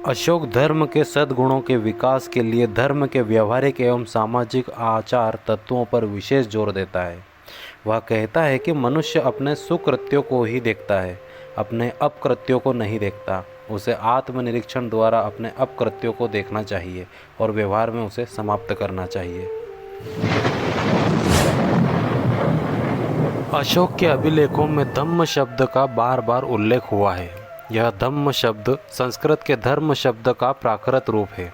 अशोक धर्म के सद्गुणों के विकास के लिए धर्म के व्यवहारिक एवं सामाजिक आचार तत्वों पर विशेष जोर देता है। वह कहता है कि मनुष्य अपने सुकृत्यों को ही देखता है, अपने अपकृत्यों को नहीं देखता। उसे आत्मनिरीक्षण द्वारा अपने अपकृत्यों को देखना चाहिए और व्यवहार में उसे समाप्त करना चाहिए। अशोक के अभिलेखों में धम्म शब्द का बार बार उल्लेख हुआ है। यह धम्म शब्द संस्कृत के धर्म शब्द का प्राकृत रूप है।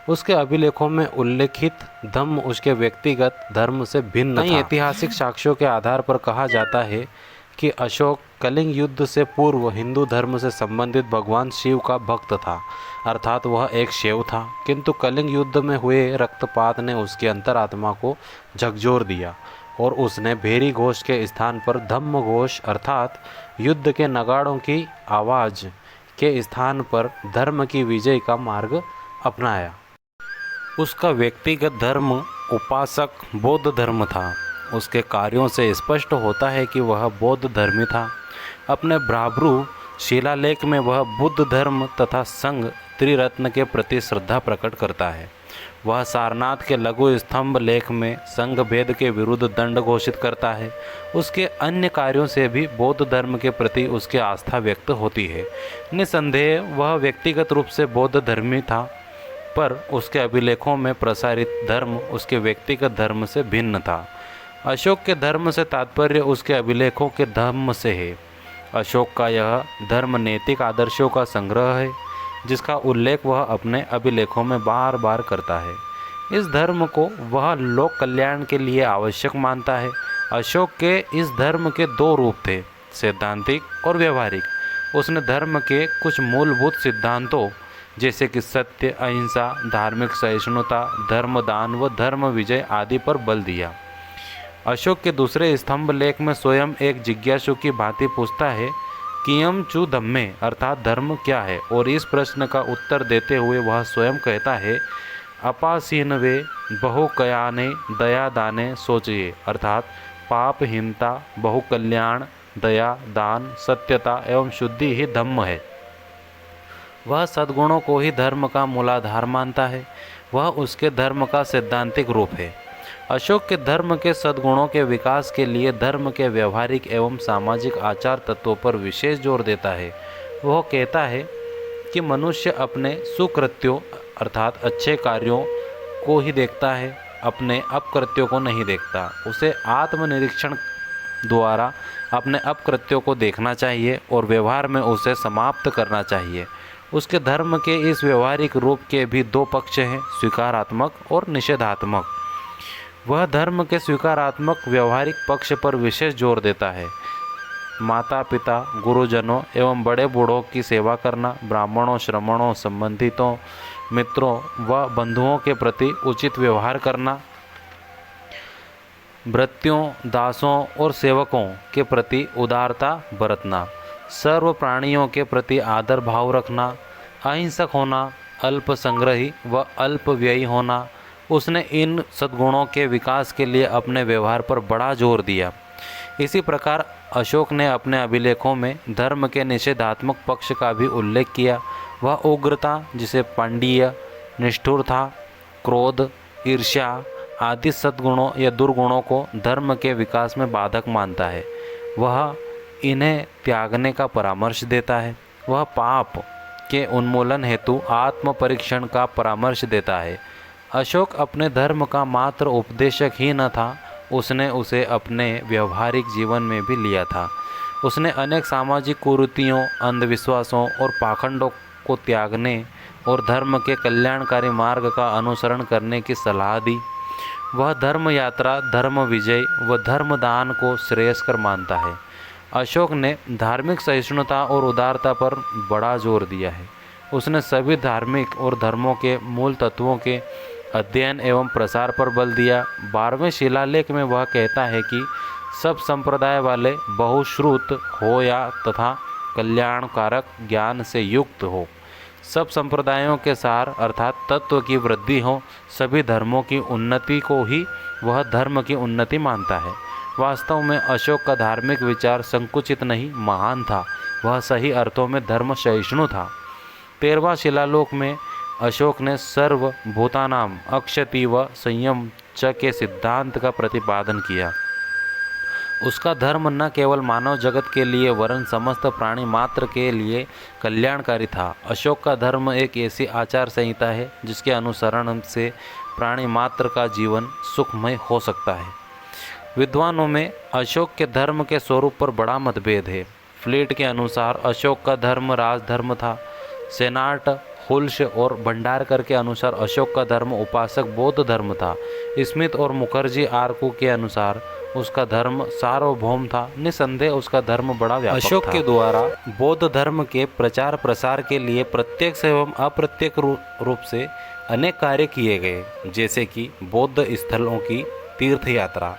उसके अभिलेखों में उल्लेखित धम्म उसके व्यक्तिगत धर्म से भिन्न था। ऐतिहासिक साक्ष्यों के आधार पर कहा जाता है कि अशोक कलिंग युद्ध से पूर्व हिंदू धर्म से संबंधित भगवान शिव का भक्त था, अर्थात वह एक शैव था। किंतु कलिंग युद्ध में हुए रक्तपात ने उसकी अंतरात्मा को झकझोर दिया और उसने भेरी घोष के स्थान पर धम्म घोष अर्थात युद्ध के नगाड़ों की आवाज़ के स्थान पर धर्म की विजय का मार्ग अपनाया। उसका व्यक्तिगत धर्म उपासक बौद्ध धर्म था। उसके कार्यों से स्पष्ट होता है कि वह बौद्ध धर्मी था। अपने भ्राभ्रू शिलालेख में वह बुद्ध धर्म तथा संघ त्रिरत्न के प्रति श्रद्धा प्रकट करता है। वह सारनाथ के लघु स्तंभ लेख में संघ भेद के विरुद्ध दंड घोषित करता है। उसके अन्य कार्यों से भी बौद्ध धर्म के प्रति उसकी आस्था व्यक्त होती है। निसंदेह वह व्यक्तिगत रूप से बौद्ध धर्मी था, पर उसके अभिलेखों में प्रसारित धर्म उसके व्यक्तिगत धर्म से भिन्न था। अशोक के धर्म से तात्पर्य उसके अभिलेखों के धर्म से है। अशोक का यह धर्म नैतिक आदर्शों का संग्रह है, जिसका उल्लेख वह अपने अभिलेखों में बार बार करता है। इस धर्म को वह लोक कल्याण के लिए आवश्यक मानता है। अशोक के इस धर्म के दो रूप थे, सैद्धांतिक और व्यवहारिक। उसने धर्म के कुछ मूलभूत सिद्धांतों जैसे कि सत्य, अहिंसा, धार्मिक सहिष्णुता, धर्मदान व धर्म विजय आदि पर बल दिया। अशोक के दूसरे स्तंभ लेख में स्वयं एक जिज्ञासु की भांति पूछता है कियम चु धम्मे अर्थात धर्म क्या है, और इस प्रश्न का उत्तर देते हुए वह स्वयं कहता है अपासीनवे बहुकयाने दया दाने सोचिए अर्थात पापहीनता, बहुकल्याण, दया, दान, सत्यता एवं शुद्धि ही धम्म है। वह सद्गुणों को ही धर्म का मूलाधार मानता है। वह उसके धर्म का सैद्धांतिक रूप है। अशोक के धर्म के सद्गुणों के विकास के लिए धर्म के व्यवहारिक एवं सामाजिक आचार तत्वों पर विशेष जोर देता है। वह कहता है कि मनुष्य अपने सुकृत्यों अर्थात अच्छे कार्यों को ही देखता है, अपने अपकृत्यों को नहीं देखता। उसे आत्मनिरीक्षण द्वारा अपने अपकृत्यों को देखना चाहिए और व्यवहार में उसे समाप्त करना चाहिए। उसके धर्म के इस व्यवहारिक रूप के भी दो पक्ष हैं, स्वीकारात्मक और निषेधात्मक। वह धर्म के स्वीकारात्मक व्यवहारिक पक्ष पर विशेष जोर देता है। माता पिता, गुरुजनों एवं बड़े बूढ़ों की सेवा करना, ब्राह्मणों, श्रमणों, संबंधितों, मित्रों व बंधुओं के प्रति उचित व्यवहार करना, भृत्यों, दासों और सेवकों के प्रति उदारता बरतना, सर्व प्राणियों के प्रति आदर भाव रखना, अहिंसक होना, अल्प संग्रही व अल्प व्ययी होना। उसने इन सद्गुणों के विकास के लिए अपने व्यवहार पर बड़ा जोर दिया। इसी प्रकार अशोक ने अपने अभिलेखों में धर्म के निषेधात्मक पक्ष का भी उल्लेख किया। वह उग्रता जिसे पांडिय, निष्ठुरता, क्रोध, ईर्ष्या आदि सद्गुणों या दुर्गुणों को धर्म के विकास में बाधक मानता है। वह इन्हें त्यागने का परामर्श देता है। वह पाप के उन्मूलन हेतु आत्म परीक्षण का परामर्श देता है। अशोक अपने धर्म का मात्र उपदेशक ही न था, उसने उसे अपने व्यवहारिक जीवन में भी लिया था। उसने अनेक सामाजिक कुरीतियों, अंधविश्वासों और पाखंडों को त्यागने और धर्म के कल्याणकारी मार्ग का अनुसरण करने की सलाह दी। वह धर्म यात्रा, धर्म विजय व धर्मदान को श्रेयस्कर मानता है। अशोक ने धार्मिक सहिष्णुता और उदारता पर बड़ा जोर दिया है। उसने सभी धार्मिक और धर्मों के मूल तत्वों के अध्ययन एवं प्रसार पर बल दिया। 12वें शिलालेख में वह कहता है कि सब संप्रदाय वाले बहुश्रुत हो या तथा कल्याणकारक ज्ञान से युक्त हो, सब संप्रदायों के सार अर्थात तत्व की वृद्धि हो, सभी धर्मों की उन्नति को ही वह धर्म की उन्नति मानता है। वास्तव में अशोक का धार्मिक विचार संकुचित नहीं, महान था। वह सही अर्थों में धर्म सहिष्णु था। 13वां शिलालोक में अशोक ने सर्वभूतानाम अक्षति व संयम च के सिद्धांत का प्रतिपादन किया। उसका धर्म न केवल मानव जगत के लिए वरन समस्त प्राणी मात्र के लिए कल्याणकारी था। अशोक का धर्म एक ऐसी आचार संहिता है जिसके अनुसरण से प्राणी मात्र का जीवन सुखमय हो सकता है। विद्वानों में अशोक के धर्म के स्वरूप पर बड़ा मतभेद है। फ्लीट के अनुसार अशोक का धर्म राजधर्म था। सेनाट, हुल्श और भंडारकर के अनुसार अशोक का धर्म उपासक बौद्ध धर्म था। स्मिथ और मुखर्जी आर्कू के अनुसार उसका धर्म सार्वभौम था। निसंदेह उसका धर्म बड़ा व्यापक था। अशोक के द्वारा बौद्ध धर्म के प्रचार प्रसार के लिए प्रत्यक्ष एवं अप्रत्यक्ष रूप से अनेक कार्य किए गए, जैसे कि बौद्ध स्थलों की तीर्थ यात्रा।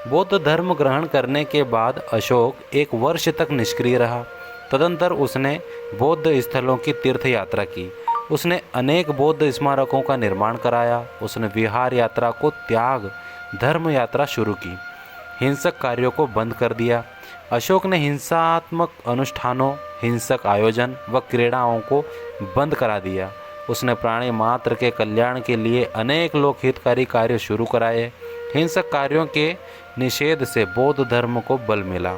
बौद्ध धर्म ग्रहण करने के बाद अशोक 1 वर्ष तक निष्क्रिय रहा। तदंतर उसने बौद्ध स्थलों की तीर्थ यात्रा की। उसने अनेक बौद्ध स्मारकों का निर्माण कराया। उसने विहार यात्रा को त्याग धर्म यात्रा शुरू की। हिंसक कार्यों को बंद कर दिया। अशोक ने हिंसात्मक अनुष्ठानों, हिंसक आयोजन व क्रीड़ाओं को बंद करा दिया। उसने प्राणी मात्र के कल्याण के लिए अनेक लोक हितकारी कार्य शुरू कराए। हिंसक कार्यों के निषेध से बौद्ध धर्म को बल मिला।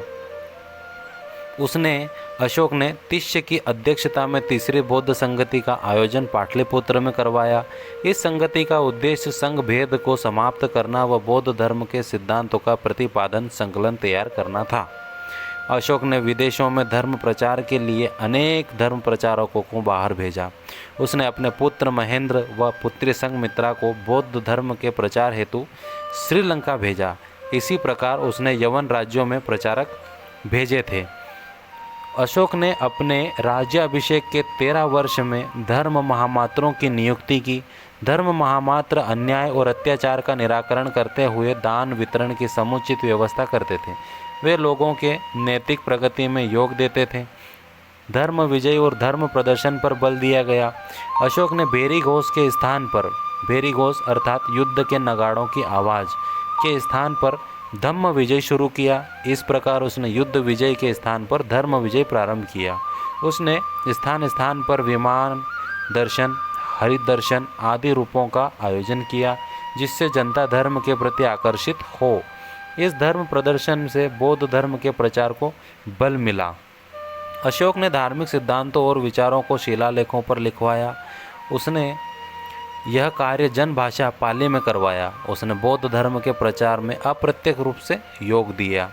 अशोक ने तिष्य की अध्यक्षता में तीसरी बौद्ध संगति का आयोजन पाटलिपुत्र में करवाया। इस संगति का उद्देश्य संघ भेद को समाप्त करना व बौद्ध धर्म के सिद्धांतों का प्रतिपादन संकलन तैयार करना था। अशोक ने विदेशों में धर्म प्रचार के लिए अनेक धर्म प्रचारकों को बाहर भेजा। उसने अपने पुत्र महेंद्र व पुत्री संघमित्रा को बौद्ध धर्म के प्रचार हेतु श्रीलंका भेजा। इसी प्रकार उसने यवन राज्यों में प्रचारक भेजे थे। अशोक ने अपने राज्याभिषेक के 13 वर्ष में धर्म महामात्रों की नियुक्ति की। धर्म महामात्र अन्याय और अत्याचार का निराकरण करते हुए दान वितरण की समुचित व्यवस्था करते थे। वे लोगों के नैतिक प्रगति में योग देते थे। धर्म विजय और धर्म प्रदर्शन पर बल दिया गया। अशोक ने भेरी घोष के स्थान पर, भेरी घोष अर्थात युद्ध के नगाड़ों की आवाज़ के स्थान पर धम्म विजय शुरू किया। इस प्रकार उसने युद्ध विजय के स्थान पर धर्म विजय प्रारंभ किया। उसने स्थान स्थान पर विमान दर्शन, हरित दर्शन आदि रूपों का आयोजन किया, जिससे जनता धर्म के प्रति आकर्षित हो। इस धर्म प्रदर्शन से बौद्ध धर्म के प्रचार को बल मिला। अशोक ने धार्मिक सिद्धांतों और विचारों को शिलालेखों पर लिखवाया। उसने यह कार्य जनभाषा पाली में करवाया। उसने बौद्ध धर्म के प्रचार में अप्रत्यक्ष रूप से योग दिया।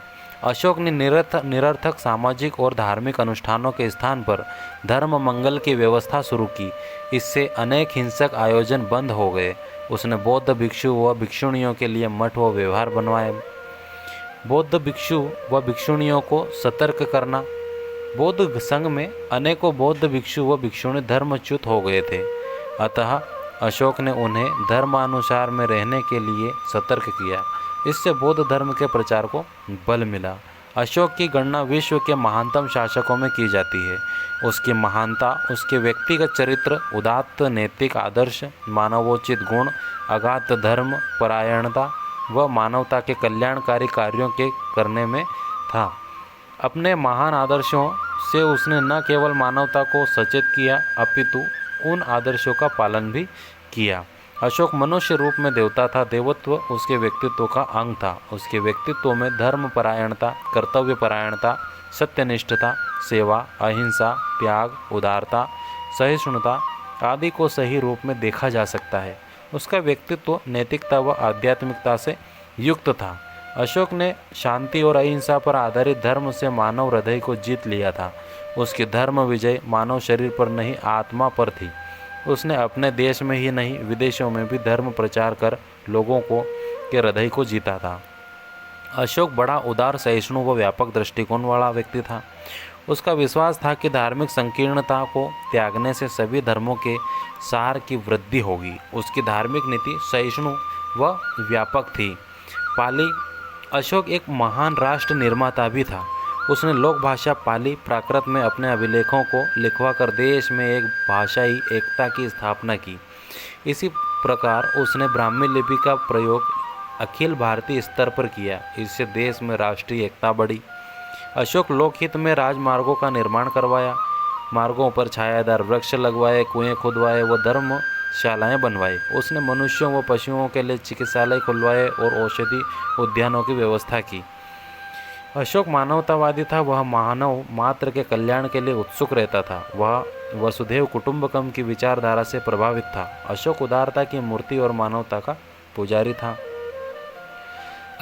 अशोक ने निरर्थक सामाजिक और धार्मिक अनुष्ठानों के स्थान पर धर्म मंगल की व्यवस्था शुरू की। इससे अनेक हिंसक आयोजन बंद हो गए। उसने बौद्ध भिक्षु व भिक्षुणियों के लिए मठ व व्यवहार बनवाए। बौद्ध भिक्षु व भिक्षुणियों को सतर्क करना। बौद्ध संघ में अनेकों बौद्ध भिक्षु व भिक्षुणी धर्मच्युत हो गए थे, अतः अशोक ने उन्हें धर्मानुसार में रहने के लिए सतर्क किया। इससे बौद्ध धर्म के प्रचार को बल मिला। अशोक की गणना विश्व के महानतम शासकों में की जाती है। उसकी महानता उसके व्यक्तिगत चरित्र, उदात्त नैतिक आदर्श, मानवोचित गुण, अगाध धर्म परायणता व मानवता के कल्याणकारी कार्यों के करने में था। अपने महान आदर्शों से उसने न केवल मानवता को सचेत किया, अपितु उन आदर्शों का पालन भी किया। अशोक मनुष्य रूप में देवता था। देवत्व उसके व्यक्तित्व का अंग था। उसके व्यक्तित्व में धर्म परायणता, कर्तव्य परायणता, सत्यनिष्ठता, सेवा, अहिंसा, त्याग, उदारता, सहिष्णुता आदि को सही रूप में देखा जा सकता है। उसका व्यक्तित्व नैतिकता व आध्यात्मिकता से युक्त था। अशोक ने शांति और अहिंसा पर आधारित धर्म से मानव हृदय को जीत लिया था। उसकी धर्म विजय मानव शरीर पर नहीं, आत्मा पर थी। उसने अपने देश में ही नहीं, विदेशों में भी धर्म प्रचार कर लोगों के हृदय को जीता था। अशोक बड़ा उदार, सहिष्णु व व्यापक दृष्टिकोण वाला व्यक्ति था। उसका विश्वास था कि धार्मिक संकीर्णता को त्यागने से सभी धर्मों के सार की वृद्धि होगी। उसकी धार्मिक नीति सहिष्णु व व्यापक थी। पाली अशोक एक महान राष्ट्र निर्माता भी था। उसने लोक भाषा पाली प्राकृत में अपने अभिलेखों को लिखवाकर देश में एक भाषाई एकता की स्थापना की। इसी प्रकार उसने ब्राह्मी लिपि का प्रयोग अखिल भारतीय स्तर पर किया। इससे देश में राष्ट्रीय एकता बढ़ी। अशोक लोकहित में राजमार्गों का निर्माण करवाया। मार्गों पर छायादार वृक्ष लगवाए, कुएं खुदवाए व धर्मशालाएं बनवाई। उसने मनुष्यों व पशुओं के लिए चिकित्सालय खुलवाए और औषधि उद्यानों की व्यवस्था की। अशोक मानवतावादी था। वह मानव मात्र के कल्याण के लिए उत्सुक रहता था। वह वसुधैव कुटुंबकम की विचारधारा से प्रभावित था। अशोक उदारता की मूर्ति और मानवता का पुजारी था।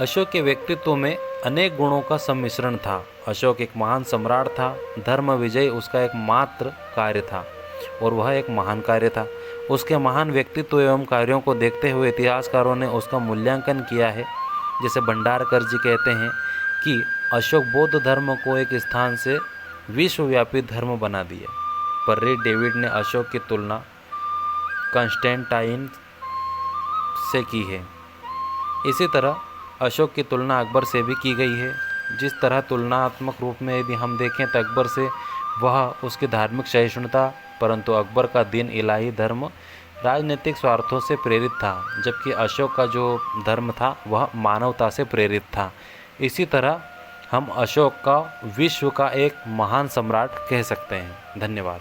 अशोक के व्यक्तित्व में अनेक गुणों का सम्मिश्रण था। अशोक एक महान सम्राट था। धर्म विजय उसका एक मात्र कार्य था और वह एक महान कार्य था। उसके महान व्यक्तित्व एवं कार्यों को देखते हुए इतिहासकारों ने उसका मूल्यांकन किया है। जैसे भंडारकर जी कहते हैं कि अशोक बौद्ध धर्म को एक स्थान से विश्वव्यापी धर्म बना दिया। पर रे डेविड ने अशोक की तुलना कंस्टेंटाइन से की है। इसी तरह अशोक की तुलना अकबर से भी की गई है। जिस तरह तुलनात्मक रूप में यदि हम देखें तो अकबर से वह उसकी धार्मिक सहिष्णुता, परंतु अकबर का दीन इलाही धर्म राजनीतिक स्वार्थों से प्रेरित था, जबकि अशोक का जो धर्म था वह मानवता से प्रेरित था। इसी तरह हम अशोक का विश्व का एक महान सम्राट कह सकते हैं। धन्यवाद।